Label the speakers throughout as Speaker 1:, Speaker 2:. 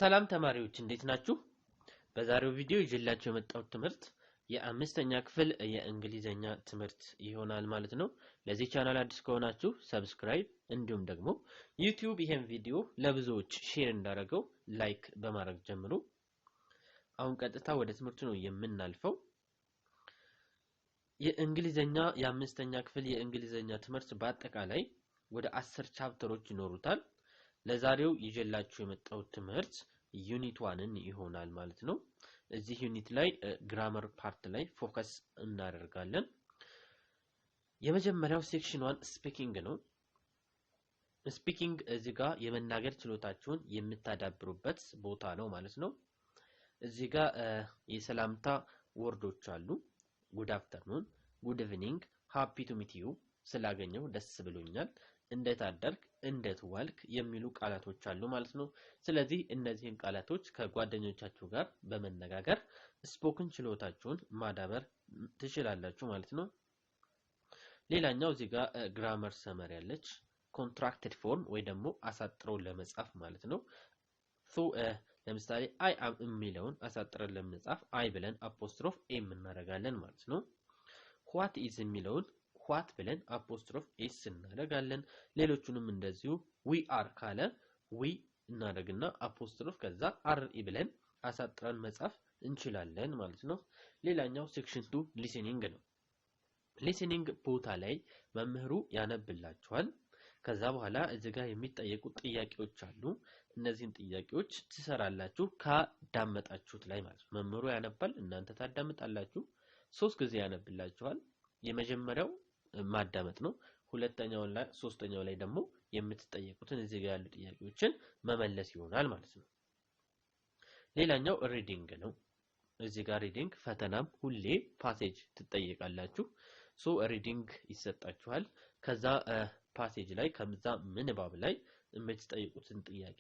Speaker 1: ሰላም ተማሪዎች እንዴት ናችሁ? በዛሬው ቪዲዮ ይዤላችሁ የመጣሁት ትምህርት የአምስተኛ ክፍል የእንግሊዘኛ ትምህርት ይሆናል ማለት ነው። ለዚህ ቻናል አዲስ ከሆናችሁ ሰብስክራይብ እንዲሁም ደግሞ ዩቲዩብ ይሄን ቪዲዮ ለብዙዎች ሼር እንዳደረገው ላይክ በማድረግ ጀምሩ። አሁን ቀጥታ ወደ ትምህርቱ ነው የምናልፈው። የእንግሊዘኛ የአምስተኛ ክፍል የእንግሊዘኛ ትምህርት በአጠቃላይ ወደ 10 ቻፕተሮች ይኖሩታል። ለዛሬው ይዤላችሁ የመጣሁት ትምህርት ዩኒት 1ን ይሆናል ማለት ነው። እዚህ ዩኒት ላይ ግራመር ፓርት ላይ ፎከስ እናደርጋለን። የመጀመሪያው ሴክሽን 1 ስፒኪንግ ነው። ስፒኪንግ እዚህ ጋር የመናገር ችሎታችሁን የምታዳብሩበት ቦታ ነው ማለት ነው። እዚህ ጋር የሰላምታ ወርዶች አሉ። ጉድ አፍተርኑን፣ ጉድ ኢቭኒንግ፣ ሃፒ ቱ ሚት ዩ፣ ስላገኘው ደስ ብሎኛል፣ እንዴት አደርክ፣ እንዴት ዋልክ የሚሉ ቃላቶች አሉ ማለት ነው። ስለዚህ እነዚህን ቃላቶች ከጓደኞቻችሁ ጋር በመነጋገር ስፖክን ችሎታችሁን ማዳበር ትችላላችሁ ማለት ነው። ሌላኛው እዚህ ጋር ግራመር ሰመሪ ያለች ኮንትራክትድ ፎርም ወይ ደግሞ አሳጥሮ ለመጻፍ ማለት ነው። ለምሳሌ አይ አም የሚለውን አሳጥረን ለመጻፍ አይ ብለን አፖስትሮፍ ኤም እናደርጋለን ማለት ነው። ዋት ኢዝ የሚለውን ዋት ብለን አፖስትሮፍ ኤስ እናደርጋለን። ሌሎቹንም እንደዚሁ ዊ አር ካለ ዊ እናደርግና አፖስትሮፍ ከዛ አር ኢ ብለን አሳጥረን መጻፍ እንችላለን ማለት ነው። ሌላኛው ሴክሽን 2 ሊስኒንግ ነው። ሊስኒንግ ቦታ ላይ መምህሩ ያነብላችኋል። ከዛ በኋላ እዚህ ጋር የሚጠየቁ ጥያቄዎች አሉ። እነዚህን ጥያቄዎች ትሰራላችሁ ካዳመጣችሁት ላይ ማለት ነው። መምህሩ ያነባል፣ እናንተ ታዳምጣላችሁ። 3 ጊዜ ያነብላችኋል። የመጀመሪያው ማዳመጥ ነው። ሁለተኛው ላይ ሶስተኛው ላይ ደግሞ የምትጠየቁትን እዚህ ጋር ያሉ ጥያቄዎችን መመለስ ይሆናል ማለት ነው። ሌላኛው ሪዲንግ ነው። እዚህ ጋር ሪዲንግ ፈተናም ሁሌ ፓሴጅ ትጠየቃላችሁ። ሪዲንግ ይሰጣችኋል። ከዛ ፓሴጅ ላይ ከዛ ምንባብ ላይ የምትጠይቁትን ጥያቄ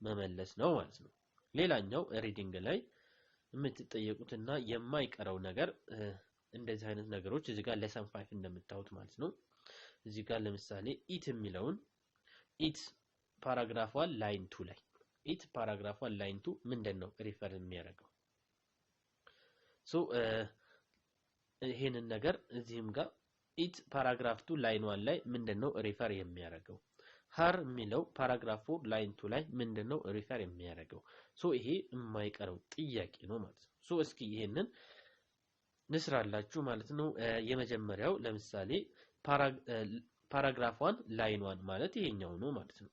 Speaker 1: መመለስ ነው ማለት ነው። ሌላኛው ሪዲንግ ላይ የምትጠየቁትና የማይቀረው ነገር እንደዚህ አይነት ነገሮች እዚህ ጋር ለሰን 5 እንደምታዩት ማለት ነው። እዚህ ጋር ለምሳሌ ኢት የሚለውን ኢት ፓራግራፍ 1 ላይን 2 ላይ ኢት ፓራግራፍ 1 ላይን 2 ምንድነው ሪፈር የሚያደርገው? ይሄንን ነገር እዚህም ጋር ኢት ፓራግራፍ 2 ላይን 1 ላይ ምንድነው ሪፈር የሚያደርገው? ሃር የሚለው ፓራግራፍ 4 ላይን 2 ላይ ምንድነው ሪፈር የሚያደርገው? ይሄ የማይቀረው ጥያቄ ነው ማለት ነው። እስኪ ይሄንን ንስራላችሁ ማለት ነው። የመጀመሪያው ለምሳሌ ፓራግራፍ 1 ላይን 1 ማለት ይሄኛው ነው ማለት ነው።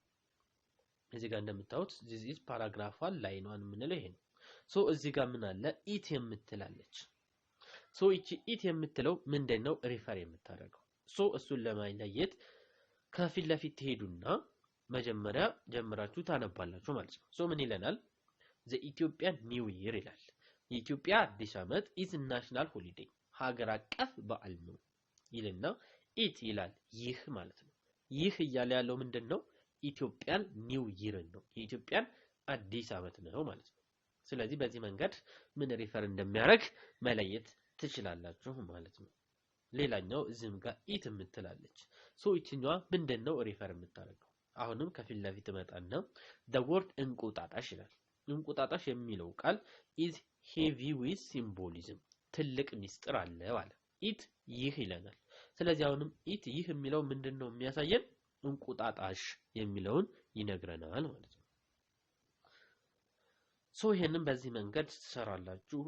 Speaker 1: እዚህ ጋር እንደምታዩት this is paragraph 1 ላይን 1 የምንለው ይሄ ነው። እዚህ ጋር ምን አለ? ኢት የምትላለች። እቺ ኢት የምትለው ምንድነው ሪፈር የምታደርገው? እሱን ለማይለየት ከፊት ለፊት ትሄዱና መጀመሪያ ጀምራችሁ ታነባላችሁ ማለት ነው። ምን ይለናል? the Ethiopian New Year ይላል። የኢትዮጵያ አዲስ ዓመት ኢዝ ናሽናል ሆሊዴይ ሀገር አቀፍ በዓል ነው ይልና ኢት ይላል ይህ ማለት ነው። ይህ እያለ ያለው ምንድነው? ኢትዮጵያን ኒው ይር ነው። የኢትዮጵያን አዲስ ዓመት ነው ማለት ነው። ስለዚህ በዚህ መንገድ ምን ሪፈር እንደሚያደርግ መለየት ትችላላችሁ ማለት ነው። ሌላኛው እዚህም ጋር ኢት የምትላለች። ይችኛዋ ምንድነው ሪፈር የምታደርገው? አሁንም ከፊት ለፊት መጣና the word እንቁጣጣሽ ይላል። እንቁጣጣሽ የሚለው ቃል is heavy with symbolism ትልቅ ሚስጥር አለው አለ። ኢት ይህ ይለናል። ስለዚህ አሁንም ኢት ይህ የሚለው ምንድነው የሚያሳየን? እንቁጣጣሽ የሚለውን ይነግረናል ማለት ነው። ይሄንን በዚህ መንገድ ትሰራላችሁ።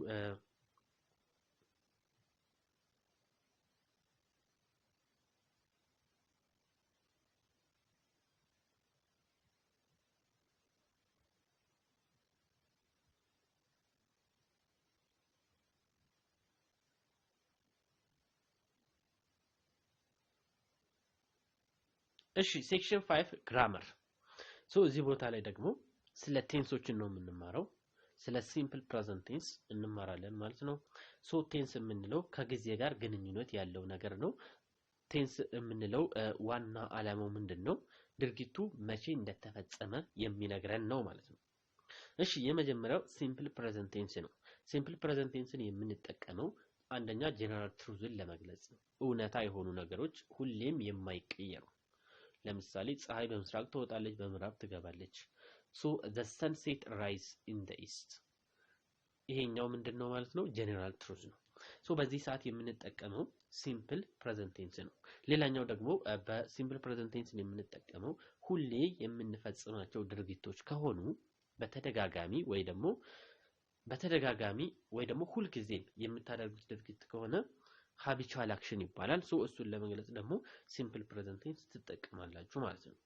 Speaker 1: እሺ ሴክሽን 5 ግራመር። እዚህ ቦታ ላይ ደግሞ ስለ ቴንሶችን ነው የምንማረው። ስለ ሲምፕል ፕሬዘንት ቴንስ እንማራለን ማለት ነው። ቴንስ የምንለው ከጊዜ ጋር ግንኙነት ያለው ነገር ነው። ቴንስ የምንለው ዋና ዓላማው ምንድነው? ድርጊቱ መቼ እንደተፈጸመ የሚነግረን ነው ማለት ነው። እሺ የመጀመሪያው ሲምፕል ፕሬዘንት ቴንስ ነው። ሲምፕል ፕሬዘንት ቴንስን የምንጠቀመው አንደኛ ጀነራል ትሩዝን ለመግለጽ ነው። እውነታ የሆኑ ነገሮች ሁሌም የማይቀየሩ። ለምሳሌ ፀሐይ በምስራቅ ትወጣለች በምዕራብ ትገባለች። ሶ the sunset rise in the east ይሄኛው ምንድነው ማለት ነው ጀነራል ትሩዝ ነው ሶ በዚህ ሰዓት የምንጠቀመው ሲምፕል ፕሬዘንት ቴንስ ነው ሌላኛው ደግሞ በሲምፕል ፕሬዘንት ቴንስ የምንጠቀመው ሁሌ የምንፈጽማቸው ድርጊቶች ከሆኑ በተደጋጋሚ ወይ ደግሞ ሁሉ ጊዜ የምታደርጉት ድርጊት ከሆነ habitual action ይባላል ሶ እሱን ለመግለጽ ደግሞ ሲምፕል ፕሬዘንት ቴንስ ትጠቀማላችሁ ማለት ነው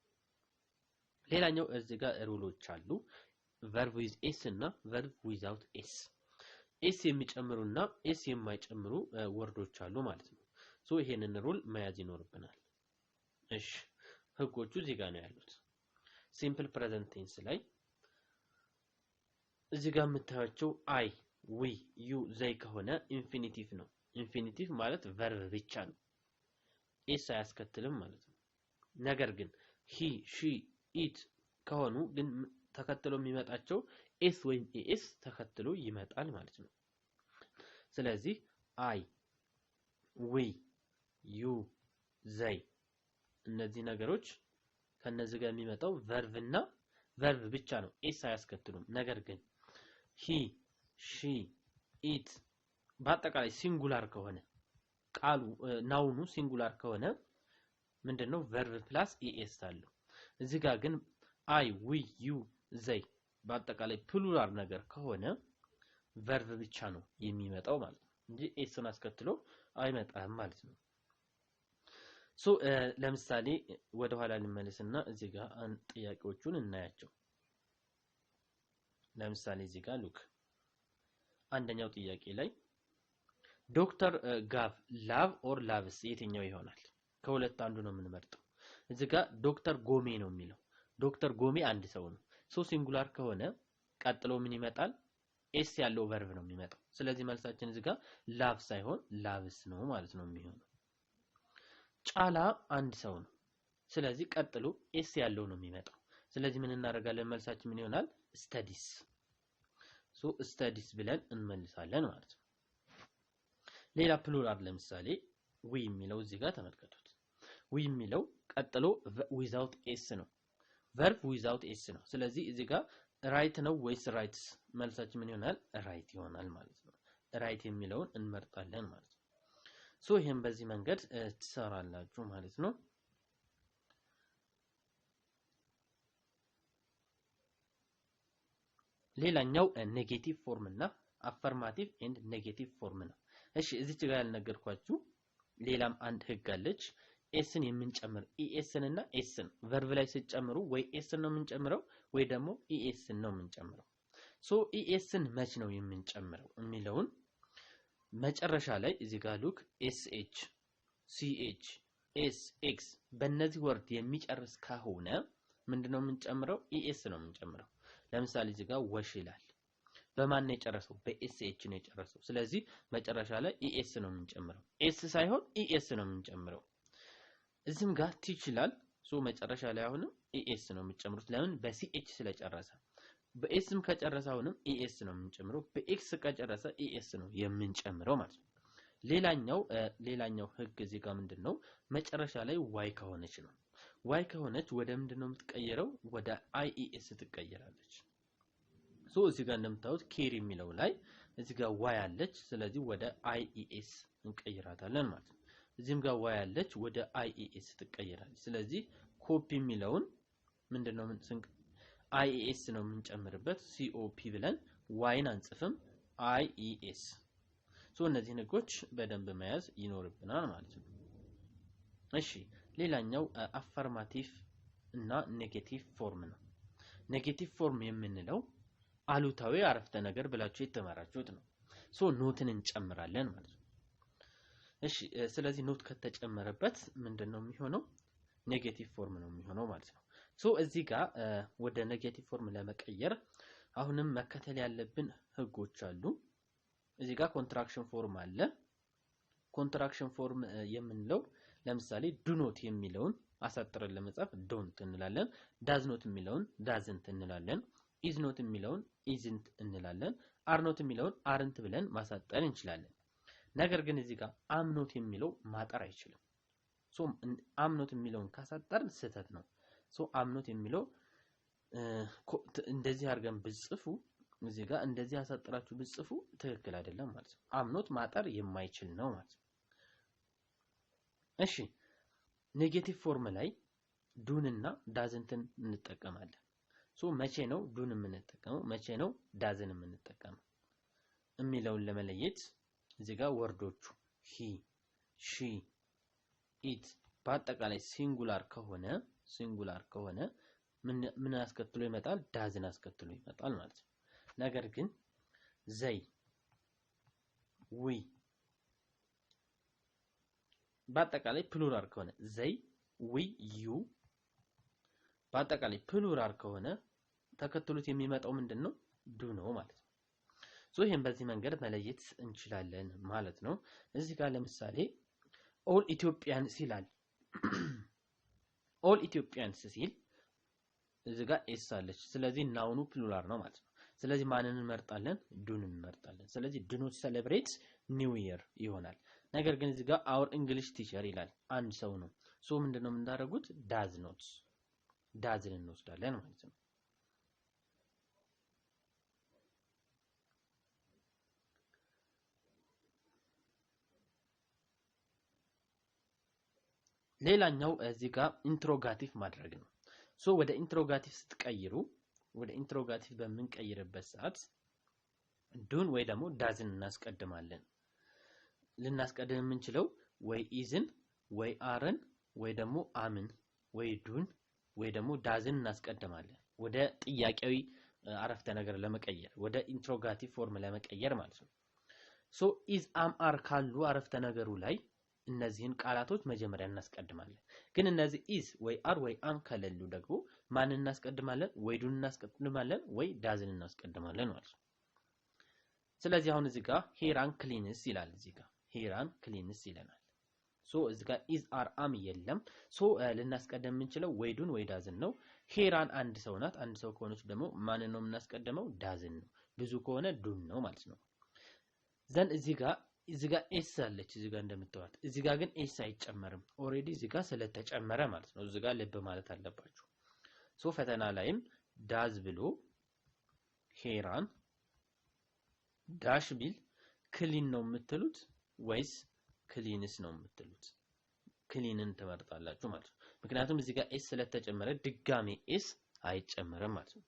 Speaker 1: ሌላኛው እዚህ ጋር ሩሎች አሉ verb with s እና verb without s s የሚጨምሩና s የማይጨምሩ ወርዶች አሉ ማለት ነው ሶ ይሄንን ሩል መያዝ ይኖርብናል እሺ ህጎቹ እዚህ ጋር ነው ያሉት ሲምፕል ፕሬዘንት ቴንስ ላይ እዚህ ጋር የምታዩቸው I we you they ከሆነ ኢንፊኒቲቭ ነው ኢንፊኒቲቭ ማለት verb ብቻ ነው s አያስከትልም ማለት ነው ነገር ግን he she it ከሆኑ ግን ተከትሎ የሚመጣቸው s ወይም es ተከትሎ ይመጣል ማለት ነው ስለዚህ I we you they እነዚህ ነገሮች ከነዚህ ጋር የሚመጣው verb እና verb ብቻ ነው s አያስከትሉም ነገር ግን he she it በአጠቃላይ ሲንጉላር ከሆነ ቃሉ ናውኑ ሲንጉላር ከሆነ ምንድነው verb plus es አለው እዚህ ጋር ግን I we you they በአጠቃላይ ፕሉራል ነገር ከሆነ verb ብቻ ነው የሚመጣው ማለት ነው እንጂ sን አስከትሎ አይመጣም ማለት ነው ሶ ለምሳሌ ወደ ኋላ ልመለስና እዚህ ጋር ጥያቄዎቹን እናያቸው ለምሳሌ እዚህ ጋር ሉክ አንደኛው ጥያቄ ላይ ዶክተር ጋቭ ላቭ ኦር ላቭስ የትኛው ይሆናል ከሁለት አንዱ ነው የምንመርጠው እዚህ ጋር ዶክተር ጎሜ ነው የሚለው ዶክተር ጎሜ አንድ ሰው ነው ሶ ሲንጉላር ከሆነ ቀጥሎ ምን ይመጣል ኤስ ያለው verb ነው የሚመጣው ስለዚህ መልሳችን እዚህ ጋር ላቭ ሳይሆን ላቭስ ነው ማለት ነው የሚሆነው ጫላ አንድ ሰው ነው ስለዚህ ቀጥሎ ኤስ ያለው ነው የሚመጣው ስለዚህ ምን እናደርጋለን መልሳችን ምን ይሆናል studies ሶ studies ብለን እንመልሳለን ማለት ነው ሌላ ፕሉራል ለምሳሌ we የሚለው እዚህ ጋር ተመልከቱት we የሚለው ቀጥሎ without s ነው verb without s ነው ስለዚህ እዚህ ጋር right ነው ወይስ rights መልሳችን ምን ይሆናል right ይሆናል ማለት ነው right የሚለውን እንመርጣለን ማለት ነው ሶ ይሄን በዚህ መንገድ ትሰራላችሁ ማለት ነው ሌላኛው ኔጌቲቭ ፎርም እና አፈርማቲቭ ኤንድ ኔጌቲቭ ፎርም ነው እሺ እዚች ጋር ያልነገርኳችሁ ሌላም አንድ ህግ አለች ኤስን የምንጨምር ኢኤስን እና ኤስን verb ላይ ሲጨምሩ ወይ ኤስን ነው የምንጨምረው ወይ ደግሞ ኢኤስን ነው የምንጨምረው ሶ ኢኤስን መች ነው የምንጨምረው የሚለውን መጨረሻ ላይ እዚህ ጋር ሉክ ኤስኤች ሲኤች ኤስኤክስ በእነዚህ ወርድ የሚጨርስ ከሆነ ምንድነው የምንጨምረው ኢኤስ ነው የምንጨምረው ለምሳሌ እዚህ ጋር ወሽ ይላል በማን ነው የጨረሰው በኤስኤች ነው የጨረሰው ስለዚህ መጨረሻ ላይ ኢኤስ ነው የምንጨምረው ኤስ ሳይሆን ኢኤስ ነው የምንጨምረው እዚህም ጋር ቲች ይላል ሶ መጨረሻ ላይ አሁንም ኢኤስ ነው የምንጨምሩት ለምን በሲኤች ስለጨረሰ በኤስም ከጨረሰ አሁንም ኢኤስ ነው የምንጨምረው በኤክስ ከጨረሰ ኢኤስ ነው የምንጨምረው ማለት ነው ሌላኛው ህግ እዚህ ጋር ምንድነው መጨረሻ ላይ ዋይ ከሆነች ነው ዋይ ከሆነች ወደ ምንድነው የምትቀየረው ወደ አይኢኤስ ትቀየራለች ሶ እዚህ ጋር እንደምታዩት ኬር የሚለው ላይ እዚህ ጋር ዋይ አለች ስለዚህ ወደ አይኢኤስ እንቀይራታለን ማለት ነው እዚህም ጋር ዋይ አለች ወደ አይኢኤስ ትቀየራለች ስለዚህ ኮፒ የሚለውን ምንድነው አይኢኤስ ነው የምንጨምርበት ሲኦፒ ብለን ዋይን አንጽፍም አይኢኤስ ሶ እነዚህ ህጎች በደንብ መያዝ ይኖርብናል ማለት ነው እሺ ሌላኛው አፈርማቲቭ እና ኔጌቲቭ ፎርም ነው ኔጌቲቭ ፎርም የምንለው አሉታዊ አረፍተ ነገር ብላችሁ የተማራችሁት ነው ሶ ኖትን እንጨምራለን ማለት ነው እሺ ስለዚህ ኖት ከተጨመረበት ምንድነው የሚሆነው ኔጌቲቭ ፎርም ነው የሚሆነው ማለት ነው ሶ እዚህ ጋር ወደ ኔጌቲቭ ፎርም ለመቀየር አሁንም መከተል ያለብን ህጎች አሉ እዚህ ጋር ኮንትራክሽን ፎርም አለ ኮንትራክሽን ፎርም የምንለው ለምሳሌ ዱ ኖት የሚለውን አሳጥረን ለመጻፍ ዶንት እንላለን ዳዝ ኖት የሚለውን ዳዝንት እንላለን ኢዝ ኖት የሚለውን ኢዝንት እንላለን አር ኖት የሚለውን አርንት ብለን ማሳጠር እንችላለን ነገር ግን እዚህ ጋር አም ኖት የሚለው ማጠር አይችልም ሶ አም ኖት የሚለውን ካሳጠርን ስህተት ነው ሶ አም ኖት የሚለው እንደዚህ አድርገን ብጽፉ እዚህ ጋር እንደዚህ አሳጥራችሁ ብጽፉ ትክክል አይደለም ማለት ነው። አምኖት ማጠር የማይችል ነው ማለት ነው። እሺ ኔጌቲቭ ፎርም ላይ ዱን እና ዳዝንትን እንጠቀማለን። ሶ መቼ ነው ዱን የምንጠቀመው መቼ ነው ዳዝን የምንጠቀመው የሚለውን ለመለየት እዚህ ጋር ወርዶቹ ሂ ሺ ኢት በአጠቃላይ ሲንጉላር ከሆነ ምን አስከትሎ ይመጣል ዳዝን አስከትሎ ይመጣል ማለት ነው። ነገር ግን ዘይ ዊ በአጠቃላይ ፕሉራል ከሆነ ዘይ ዊ ዩ በአጠቃላይ ፕሉራል ከሆነ ተከትሎት የሚመጣው ምንድነው ዱ ነው ማለት ነው። ሶ ይሄን በዚህ መንገድ መለየት እንችላለን ማለት ነው። እዚህ ጋር ለምሳሌ ኦል ኢትዮጵያንስ ይላል። ኦል ኢትዮጵያንስ ሲል እዚህ ጋር ኤስ አለች። ስለዚህ ናውኑ ፕሉራል ነው ማለት ነው። ስለዚህ ማንን እንመርጣለን ዱን እንመርጣለን። ስለዚህ ዱ ኖት ሴሌብሬት ኒው ኢየር ይሆናል። ነገር ግን እዚህ ጋር አወር እንግሊሽ ቲቸር ይላል አንድ ሰው ነው። ሶ ምንድነው የምናደርጉት ዳዝ ኖት ዳዝን እንወስዳለን ማለት ነው። ሌላኛው እዚህ ጋር ኢንትሮጋቲቭ ማድረግ ነው። ሶ ወደ ኢንትሮጋቲቭ ስትቀይሩ ወደ ኢንትሮጋቲቭ በምንቀይርበት ሰዓት ዱን ወይ ደግሞ ዳዝን እናስቀድማለን። ልናስቀድም የምንችለው ወይ ኢዝን ወይ አርን ወይ ደግሞ አምን ወይ ዱን ወይ ደግሞ ዳዝን እናስቀድማለን ወደ ጥያቄያዊ አረፍተ ነገር ለመቀየር ወደ ኢንትሮጋቲቭ ፎርም ለመቀየር ማለት ነው። ሶ ኢዝ አም አር ካሉ አረፍተ ነገሩ ላይ እነዚህን ቃላቶች መጀመሪያ እናስቀድማለን። ግን እነዚህ ኢዝ ወይ አር ወይ አም ከሌሉ ደግሞ ማን እናስቀድማለን ወይ ዱን እናስቀድማለን ወይ ዳዝን እናስቀድማለን ማለት ነው። ስለዚህ አሁን እዚህ ጋር ሄራን ክሊንስ ይላል። እዚህ ጋር ሄራን ክሊንስ ይለናል። ሶ እዚህ ጋር ኢዝ አር አም የለም። ሶ ልናስቀድም የምንችለው ወይ ዱን ወይ ዳዝን ነው። ሄራን አንድ ሰው ናት። አንድ ሰው ከሆነች ደግሞ ማንን ነው የምናስቀድመው ዳዝን ነው። ብዙ ከሆነ ዱን ነው ማለት ነው። ዘን እዚህ ጋር ኤስ አለች እዚህ ጋር እንደምታዩት። እዚህ ጋር ግን ኤስ አይጨመርም። ኦሬዲ እዚህ ጋር ስለተጨመረ ማለት ነው። እዚህ ጋር ልብ ማለት አለባችሁ። ሶ ፈተና ላይም ዳዝ ብሎ ሄራን ዳሽ ቢል ክሊን ነው የምትሉት ወይስ ክሊንስ ነው የምትሉት? ክሊንን ትመርጣላችሁ ማለት ነው። ምክንያቱም እዚህ ጋር ኤስ ስለተጨመረ ድጋሜ ኤስ አይጨመርም ማለት ነው።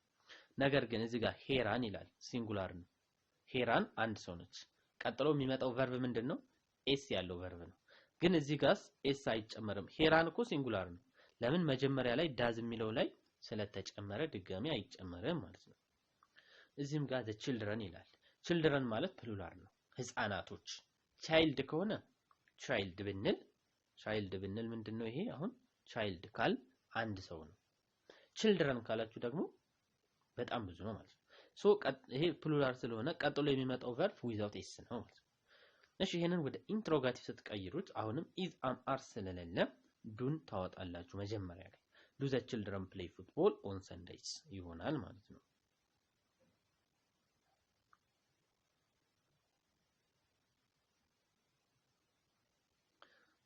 Speaker 1: ነገር ግን እዚህ ጋር ሄራን ይላል ሲንጉላር ነው። ሄራን አንድ ሰው ነች። ቀጥሎ የሚመጣው ቨርብ ምንድነው ኤስ ያለው ቨርብ ነው። ግን እዚህ ጋር ኤስ አይጨመርም። ሄራን እኮ ሲንጉላር ነው። ለምን መጀመሪያ ላይ ዳዝ የሚለው ላይ ስለተጨመረ ድጋሜ አይጨመርም ማለት ነው። እዚህም ጋር the children ይላል። children ማለት ፕሉራል ነው ህፃናቶች። ቻይልድ ከሆነ ቻይልድ ብንል ምንድነው ይሄ አሁን ቻይልድ ካል አንድ ሰው ነው። children ካላችሁ ደግሞ በጣም ብዙ ነው ማለት ነው። ሶ ይሄ ፕሉራል ስለሆነ ቀጥሎ የሚመጣው ቨርብ ዊዛውት ኤስ ነው ማለት ነው። እሺ ይሄንን ወደ ኢንትሮጋቲቭ ስትቀይሩት አሁንም ኢዝ አም አር ስለሌለ ዱን ታወጣላችሁ መጀመሪያ ላይ ዱ ዘ children play football on Sundays ይሆናል ማለት ነው።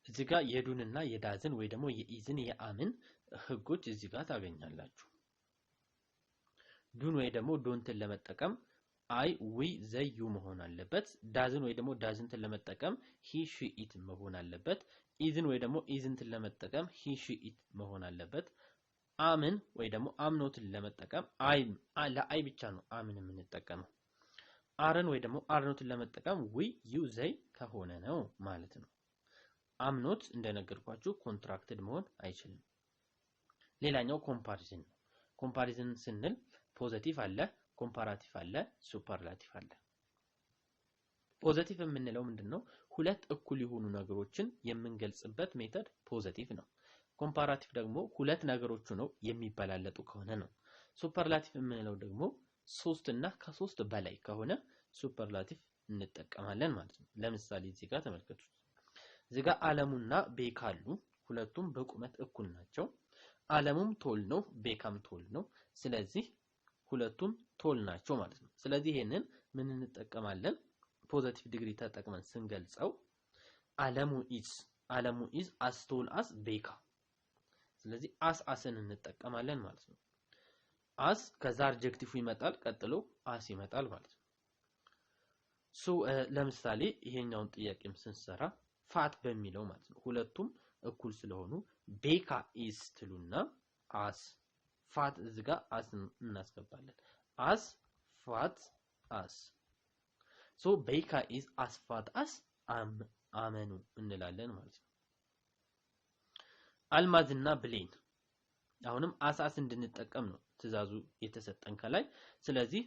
Speaker 1: እዚህ ጋር የዱንና የዳዝን ወይ ደግሞ የኢዝን የአምን ህጎች እዚህ ጋር ታገኛላችሁ። ዱን ወይ ደግሞ ዶንትን ለመጠቀም አይ ዊ ዘይ ዩ መሆን አለበት። ዳዝን ወይ ደግሞ ዳዝንትን ለመጠቀም ሂ ሺ ኢት መሆን አለበት። ኢዝን ወይ ደግሞ ኢዝንትን ለመጠቀም ሂ ሺ ኢት መሆን አለበት። አምን ወይ ደግሞ አምኖትን ለመጠቀም ለአይ ብቻ ነው አምን የምንጠቀመው። አርን ወይ ደግሞ አርኖትን ለመጠቀም ዊ ዩ ዘይ ከሆነ ነው ማለት ነው። አምኖት እንደነገርኳችሁ ኮንትራክትድ መሆን አይችልም። ሌላኛው ኮምፓሪዝን ነው። ኮምፓሪዝን ስንል ፖዚቲቭ አለ፣ ኮምፓራቲቭ አለ፣ ሱፐርላቲቭ አለ። ፖዚቲቭ የምንለው ምንድነው? ሁለት እኩል የሆኑ ነገሮችን የምንገልጽበት ሜተድ ፖዚቲቭ ነው። ኮምፓራቲቭ ደግሞ ሁለት ነገሮች ነው የሚበላለጡ ከሆነ ነው። ሱፐርላቲቭ የምንለው ደግሞ ሶስት እና ከሶስት በላይ ከሆነ ሱፐርላቲቭ እንጠቀማለን ማለት ነው። ለምሳሌ እዚህ ጋር ተመልከቱት። እዚህ ጋር አለሙና ቤካ አሉ። ሁለቱም በቁመት እኩል ናቸው። አለሙም ቶል ነው፣ ቤካም ቶል ነው። ስለዚህ ሁለቱም ቶል ናቸው ማለት ነው። ስለዚህ ይሄንን ምን እንጠቀማለን? ፖዚቲቭ ዲግሪ ተጠቅመን ስንገልጸው አለሙ ኢዝ as tall as ቤካ። ስለዚህ አስን እንጠቀማለን ማለት ነው። አስ ከዛ አድጀክቲቭ ይመጣል ቀጥሎ አስ ይመጣል ማለት ነው ለምሳሌ ይሄኛውን ጥያቄም ስንሰራ ፋት በሚለው ማለት ነው ሁለቱም እኩል ስለሆኑ ቤካ ኢዝ ትሉና አስ ፋት እዚህ ጋር አስ እናስገባለን አስ ፋት አስ ቤካ ኢዝ አስ ፋት አስ አመኑ እንላለን ማለት ነው አልማዝና ብሌን አሁንም አስ እንድንጠቀም ነው ትእዛዙ የተሰጠን ከላይ ስለዚህ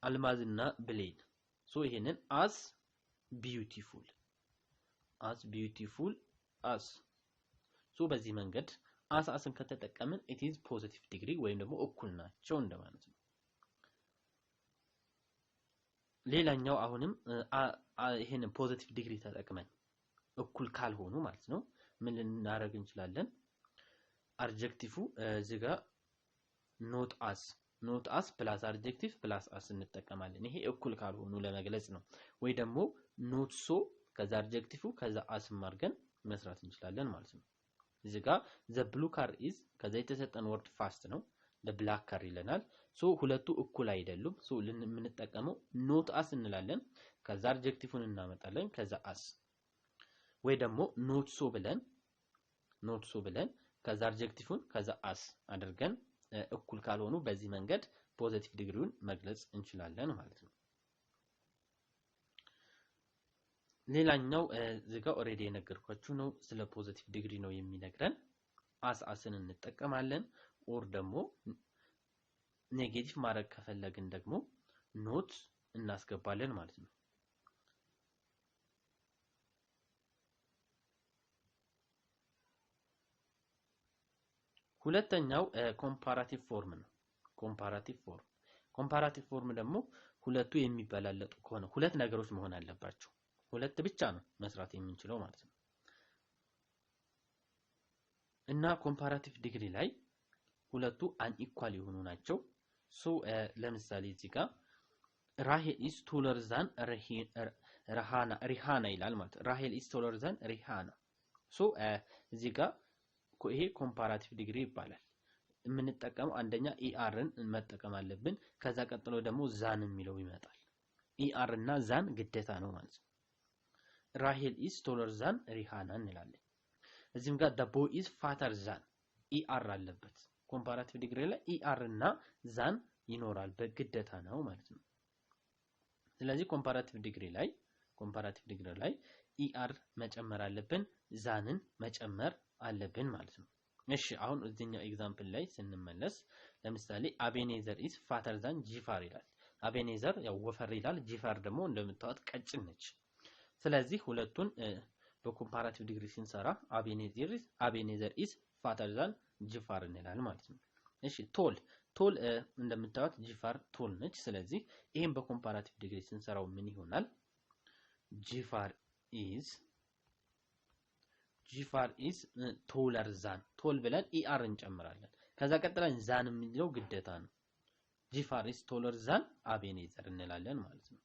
Speaker 1: አልማዝና ብሌን ይሄንን as beautiful as በዚህ መንገድ አስን ከተጠቀምን it is positive degree ወይም ደግሞ እኩል ናቸው እንደማለት ነው ሌላኛው አሁንም ይሄንን positive degree ተጠቅመን እኩል ካልሆኑ ማለት ነው ምን ልናደርግ እንችላለን አድጀክቲቭ እዚህ ጋር not as plus adjective plus as እንጠቀማለን ይሄ እኩል ካልሆኑ ለመግለጽ ነው ወይ ደግሞ not so ከዛ አድጀክቲቭ ከዛ as ማርገን መስራት እንችላለን ማለት ነው እዚህ ጋር the blue car is ከዛ የተሰጠን ወርድ fast ነው the black car ይለናል ሁለቱ እኩል አይደሉም ለምንጠቀመው not as እንላለን ከዛ አድጀክቲቭን እናመጣለን ከዛ as ወይ ደግሞ not so ብለን ከዛ አድጀክቲቭን ከዛ as አድርገን እኩል ካልሆኑ በዚህ መንገድ ፖዚቲቭ ዲግሪውን መግለጽ እንችላለን ማለት ነው ሌላኛው እዚህ ጋር ኦሬዲ የነገርኳችሁ ነው ስለ ፖዚቲቭ ዲግሪ ነው የሚነግረን አስን እንጠቀማለን ኦር ደግሞ ኔጌቲቭ ማድረግ ከፈለግን ደግሞ ኖት እናስገባለን ማለት ነው ሁለተኛው ኮምፓራቲቭ ፎርም ነው ኮምፓራቲቭ ፎርም ደግሞ ሁለቱ የሚበላለጡ ከሆነ ሁለት ነገሮች መሆን አለባቸው ሁለት ብቻ ነው መስራት የምንችለው ማለት ነው እና ኮምፓራቲቭ ዲግሪ ላይ ሁለቱ አንኢኳል የሆኑ ናቸው ለምሳሌ እዚህ ጋር ራሄል ኢዝ ቶለር ዛን ሪሃና ይላል ማለት ራሄል ኢዝ ቶለር ዛን ሪሃና እዚህ ጋር ይሄ ኮምፓራቲቭ ዲግሪ ይባላል የምንጠቀመው አንደኛ ኢአርን መጠቀም አለብን ከዛ ቀጥሎ ደግሞ ዛን የሚለው ይመጣል ኢአር እና ዛን ግዴታ ነው ማለት ነው ራሄል ኢዝ ቶለር ዛን ሪሃና እንላለን እዚህም ጋር the boy is fatter than ኢአር አለበት ኮምፓራቲቭ ዲግሪ ላይ ኢአር እና ዛን ይኖራል በግዴታ ነው ማለት ነው ስለዚህ ኮምፓራቲቭ ዲግሪ ላይ ኢአር መጨመር አለብን ዛንን መጨመር አለብን ማለት ነው እሺ አሁን እዚህኛው ኤግዛምፕል ላይ ስንመለስ ለምሳሌ አቤኔዘር ኢዝ ፋተር ዛን ጂፋር ይላል አቤኔዘር ያው ወፈር ይላል ጂፋር ደግሞ እንደምታውቁት ቀጭን ነች ስለዚህ ሁለቱን በኮምፓራቲቭ ዲግሪ ስንሰራ አቤኔዘር ኢዝ ፋተር ዛን ጂፋር እንላለን ማለት ነው እሺ ቶል እንደምታውቁት ጂፋር ቶል ነች ስለዚህ ይሄን በኮምፓራቲቭ ዲግሪ ስንሰራው ምን ይሆናል ጂፋር ኢዝ ቶለር ዛን ቶል ብለን ኢአር እንጨምራለን ከዛ ቀጥለን ዛን የሚለው ግዴታ ነው ጂፋር ኢዝ ቶለር ዛን አቤኔዘር እንላለን ማለት ነው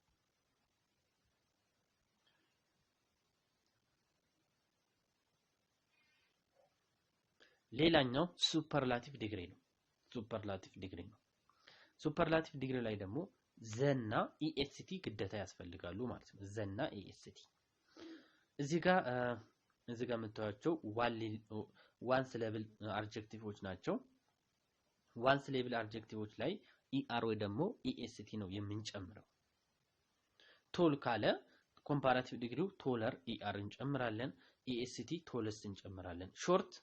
Speaker 1: ሌላኛው ሱፐርላቲቭ ዲግሪ ነው ሱፐርላቲቭ ዲግሪ ላይ ደግሞ ዘና ኢኤስቲ ግዴታ ያስፈልጋሉ ማለት ነው ዘና ኢኤስቲ እዚህ ጋር የምታዩቸው ዋንስ ሌቭል አድጀክቲቮች ናቸው ዋንስ ሌቭል አድጀክቲቮች ላይ ኢአር ወይ ደግሞ ኢኤስቲ ነው የምንጨምረው ቶል ካለ ኮምፓራቲቭ ዲግሪው ቶለር ኢአር እንጨምራለን ኢኤስቲ ቶለስ እንጨምራለን ሾርት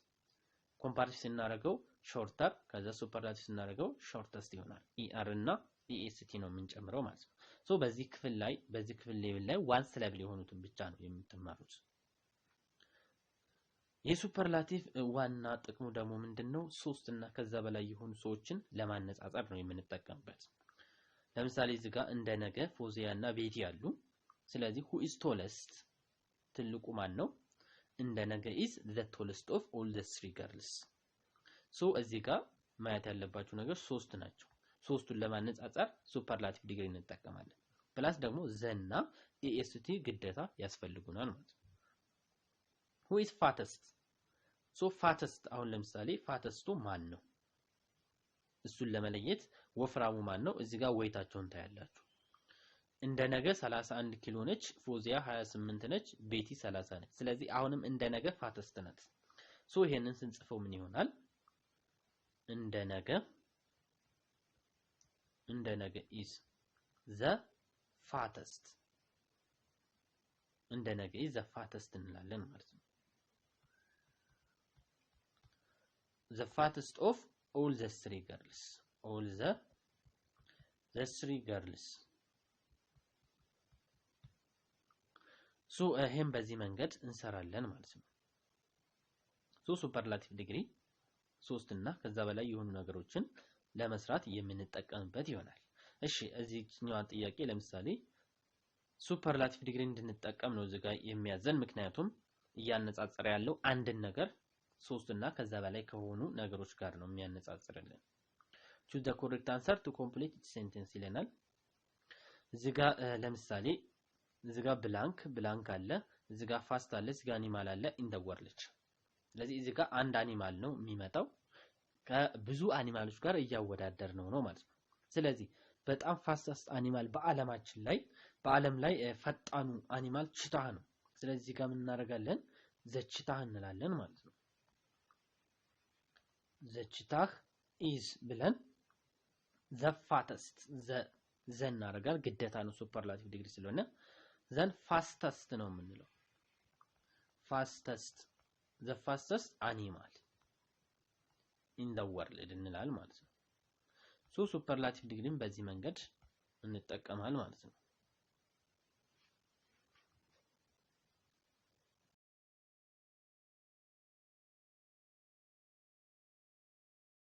Speaker 1: ኮምፓራቲቭ ስናደርገው ሾርተር ከዛ ሱፐርላቲቭ ስናደርገው ሾርተስት ይሆናል ኢአር እና ኢኤስቲ ነው የምንጨምረው ማለት ነው በዚህ ክፍል ሌቭል ላይ ዋንስ ሌቭል የሆኑትን ብቻ ነው የምትማሩት የሱፐርላቲቭ ዋና ጥቅሙ ደግሞ ምንድነው ሶስት እና ከዛ በላይ የሆኑ ሰዎችን ለማነጻጸር ነው የምንጠቀምበት ለምሳሌ እዚህ ጋር እንደ ነገ ፎዚያና ቤቲ ያሉ ስለዚህ who is tallest ትልቁ ማን ነው እንደ ነገ is the tallest of all the three girls እዚህ ጋር ማየት ያለባችሁ ነገር ሶስት ናቸው ሶስቱን ለማነጻጸር ሱፐርላቲቭ ዲግሪ እንጠቀማለን ፕላስ ደግሞ ዘና ኤኤስቲ ግዴታ ያስፈልጉናል ማለት ነው who is fattest fattest አሁን ለምሳሌ ፋተስቱ ማን ነው እሱን ለመለየት ወፍራሙ ማን ነው እዚህ ጋር ወይታቸውን ታያላችሁ እንደ ነገ 31 ኪሎ ነች ፎዚያ 28 ነች ቤቲ 30 ነች ስለዚህ አሁንም እንደ ነገ ፋተስት ናት ሶ ይሄንን ስንጽፈው ምን ይሆናል እንደ ነገ is the fattest እንደ ነገ is the fattest እንላለን ማለት ነው the fattest of all the three girls all the three girls ሶ ይሄን በዚህ መንገድ እንሰራለን ማለት ነው ሶ ሱፐርላቲቭ ዲግሪ 3 እና ከዛ በላይ የሆኑ ነገሮችን ለመስራት የምንጠቀምበት ይሆናል እሺ እዚህኛው ጥያቄ ለምሳሌ ሱፐርላቲቭ ዲግሪ እንድንጠቀም ነው እዚህ ጋር የሚያዘን ምክንያቱም እያነጻጸረ ያለው አንድን ነገር 3 እና ከዛ በላይ ከሆኑ ነገሮች ጋር ነው የሚያነጻጽርልን choose the correct answer to complete each sentence ይለናል እዚህ ጋር ለምሳሌ እዚህ ጋር ብላንክ አለ እዚህ ጋር ፋስት አለ እዚህ ጋር አኒማል አለ in the world ስለዚህ እዚህ ጋር አንድ አኒማል ነው የሚመጣው ከብዙ አኒማሎች ጋር እያወዳደር ነው ማለት ነው ስለዚህ በጣም ፋስተስት አኒማል በአለም ላይ ፈጣኑ አኒማል ቺታህ ነው ስለዚህ እዚህ ጋር ምን እናደርጋለን ዘቺታህ እንላለን ማለት ነው ዘቺታህ is ብለን the fattest the እናደርጋል ግዴታ ነው ሱፐርላቲቭ ዲግሪ ስለሆነ then fastest ነው የምንለው the fastest animal in the world እንላለን ማለት ነው ሶ ሱፐርላቲቭ ዲግሪን በዚህ መንገድ እንጠቀማለን ማለት ነው